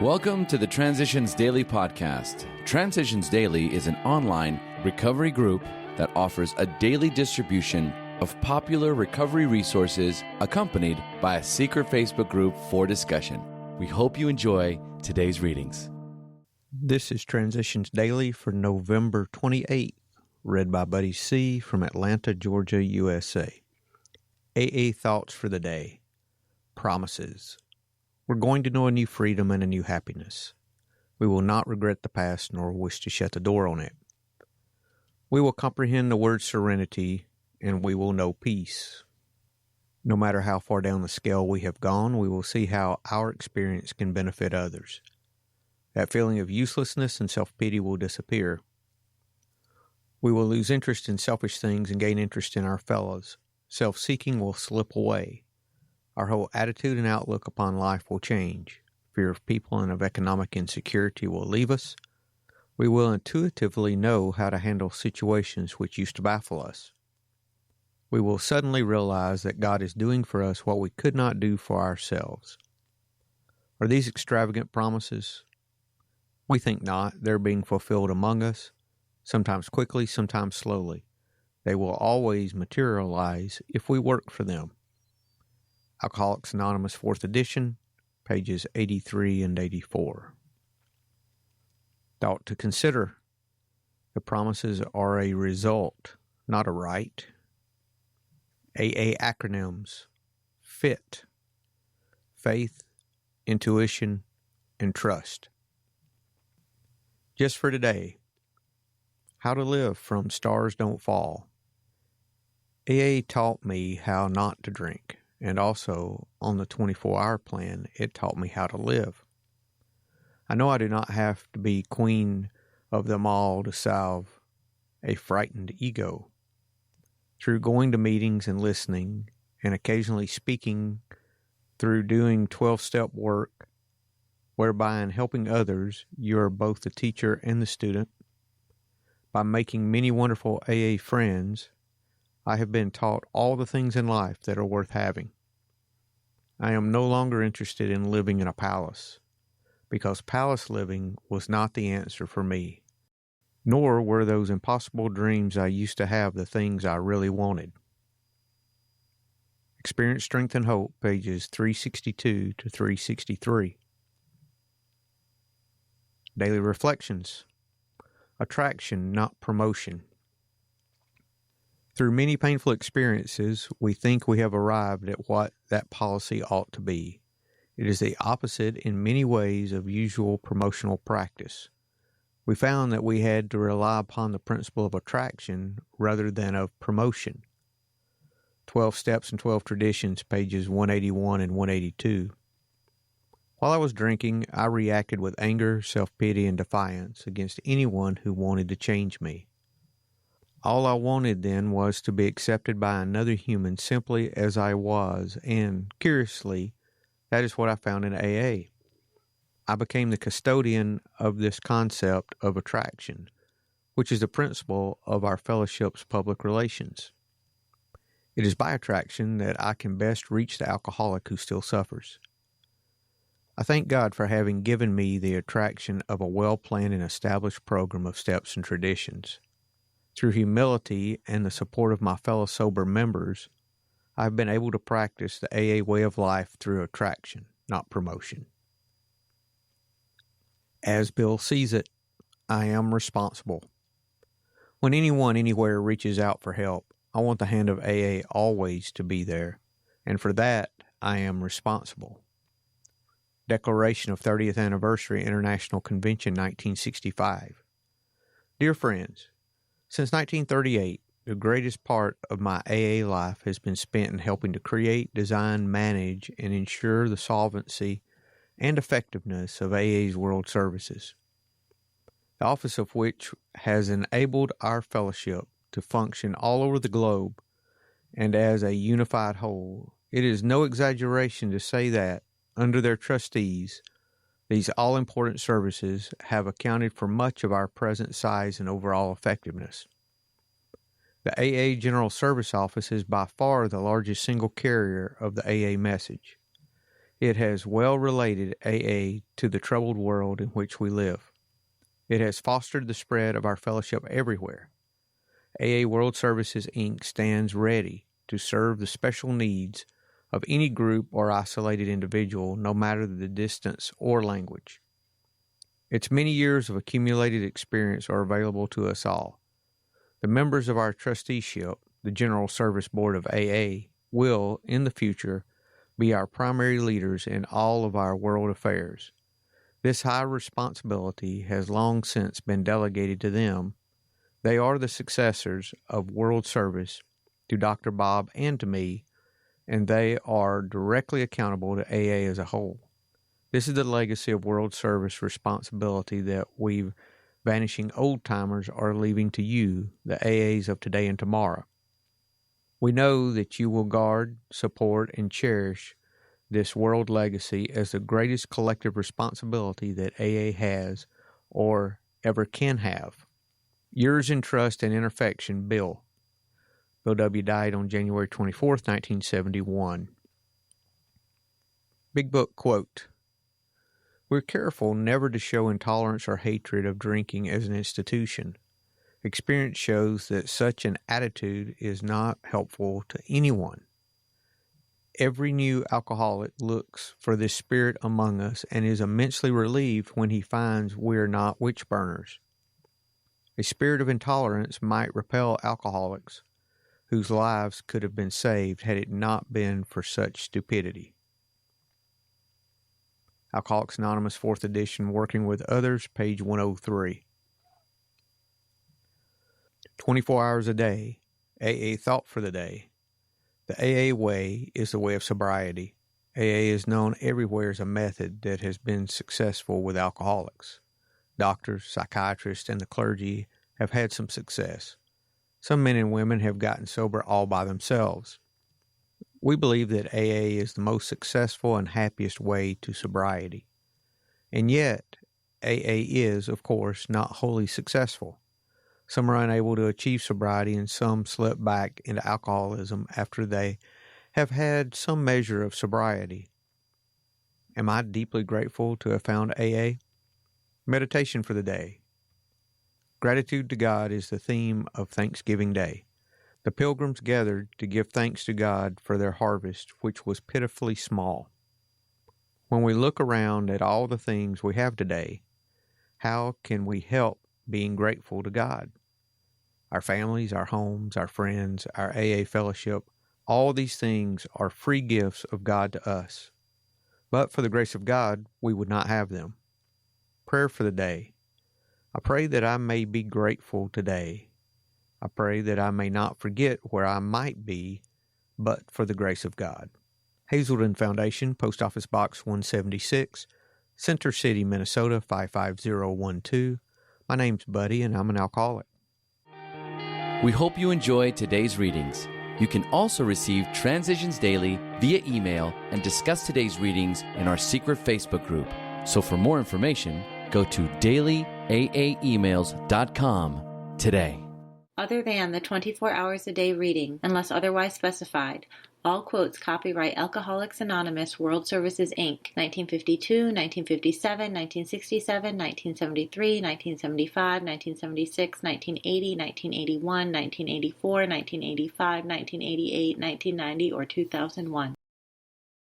Welcome to the Transitions Daily podcast. Transitions Daily is an online recovery group that offers a daily distribution of popular recovery resources accompanied by a secret Facebook group for discussion. We hope you enjoy today's readings. This is Transitions Daily for November 28th, read by Buddy C. from Atlanta, Georgia, USA. AA Thoughts for the Day. Promises. We're going to know a new freedom and a new happiness. We will not regret the past nor wish to shut the door on it. We will comprehend the word serenity and we will know peace. No matter how far down the scale we have gone, we will see how our experience can benefit others. That feeling of uselessness and self-pity will disappear. We will lose interest in selfish things and gain interest in our fellows. Self-seeking will slip away. Our whole attitude and outlook upon life will change. Fear of people and of economic insecurity will leave us. We will intuitively know how to handle situations which used to baffle us. We will suddenly realize that God is doing for us what we could not do for ourselves. Are these extravagant promises? We think not. They're being fulfilled among us, sometimes quickly, sometimes slowly. They will always materialize if we work for them. Alcoholics Anonymous 4th edition, pages 83 and 84. Thought to consider. The promises are a result, not a right. AA acronyms. FIT. Faith, intuition, and trust. Just for today. How to live from Stars Don't Fall. AA taught me how not to drink. And also, on the 24-hour plan, it taught me how to live. I know I do not have to be queen of them all to salve a frightened ego. Through going to meetings and listening, and occasionally speaking, through doing 12-step work, whereby in helping others, you are both the teacher and the student, by making many wonderful AA friends, I have been taught all the things in life that are worth having. I am no longer interested in living in a palace, because palace living was not the answer for me, nor were those impossible dreams I used to have the things I really wanted. Experience, Strength, and Hope, pages 362 to 363. Daily Reflections. Attraction, not promotion. Through many painful experiences, we think we have arrived at what that policy ought to be. It is the opposite in many ways of usual promotional practice. We found that we had to rely upon the principle of attraction rather than of promotion. 12 Steps and 12 Traditions, pages 181 and 182. While I was drinking, I reacted with anger, self-pity, and defiance against anyone who wanted to change me. All I wanted then was to be accepted by another human simply as I was, and, curiously, that is what I found in AA. I became the custodian of this concept of attraction, which is the principle of our fellowship's public relations. It is by attraction that I can best reach the alcoholic who still suffers. I thank God for having given me the attraction of a well-planned and established program of steps and traditions. Through humility and the support of my fellow sober members, I have been able to practice the AA way of life through attraction, not promotion. As Bill sees it, I am responsible. When anyone anywhere reaches out for help, I want the hand of AA always to be there, and for that, I am responsible. Declaration of 30th Anniversary International Convention 1965. Dear friends, since 1938, the greatest part of my AA life has been spent in helping to create, design, manage, and ensure the solvency and effectiveness of AA's World Services, the office of which has enabled our fellowship to function all over the globe and as a unified whole. It is no exaggeration to say that, under their trustees, these all-important services have accounted for much of our present size and overall effectiveness. The AA General Service Office is by far the largest single carrier of the AA message. It has well related AA to the troubled world in which we live. It has fostered the spread of our fellowship everywhere. AA World Services, Inc. stands ready to serve the special needs of any group or isolated individual, no matter the distance or language. Its many years of accumulated experience are available to us all. The members of our trusteeship, the General Service Board of AA, will, in the future, be our primary leaders in all of our world affairs. This high responsibility has long since been delegated to them. They are the successors of World Service to Dr. Bob and to me, and they are directly accountable to AA as a whole. This is the legacy of World Service responsibility that we vanishing old-timers are leaving to you, the AAs of today and tomorrow. We know that you will guard, support, and cherish this world legacy as the greatest collective responsibility that AA has or ever can have. Yours in trust and in affection, Bill. Bill W. died on January 24th, 1971. Big Book quote: "We're careful never to show intolerance or hatred of drinking as an institution. Experience shows that such an attitude is not helpful to anyone. Every new alcoholic looks for this spirit among us and is immensely relieved when he finds we're not witch burners. A spirit of intolerance might repel alcoholics whose lives could have been saved had it not been for such stupidity." Alcoholics Anonymous, 4th edition, Working with Others, page 103. 24 hours a day, AA thought for the day. The AA way is the way of sobriety. AA is known everywhere as a method that has been successful with alcoholics. Doctors, psychiatrists, and the clergy have had some success. Some men and women have gotten sober all by themselves. We believe that AA is the most successful and happiest way to sobriety. And yet, AA is, of course, not wholly successful. Some are unable to achieve sobriety, and some slip back into alcoholism after they have had some measure of sobriety. Am I deeply grateful to have found AA? Meditation for the day. Gratitude to God is the theme of Thanksgiving Day. The pilgrims gathered to give thanks to God for their harvest, which was pitifully small. When we look around at all the things we have today, how can we help being grateful to God? Our families, our homes, our friends, our AA fellowship, all these things are free gifts of God to us. But for the grace of God, we would not have them. Prayer for the day. I pray that I may be grateful today. I pray that I may not forget where I might be, but for the grace of God. Hazelden Foundation, Post Office Box 176, Center City, Minnesota 55012. My name's Buddy, and I'm an alcoholic. We hope you enjoyed today's readings. You can also receive Transitions Daily via email and discuss today's readings in our secret Facebook group. So for more information, go to dailyaaemails.com today. Other than the 24 hours a day reading, unless otherwise specified, all quotes copyright Alcoholics Anonymous World Services, Inc., 1952, 1957, 1967, 1973, 1975, 1976, 1980, 1981, 1984, 1985, 1988, 1990, or 2001.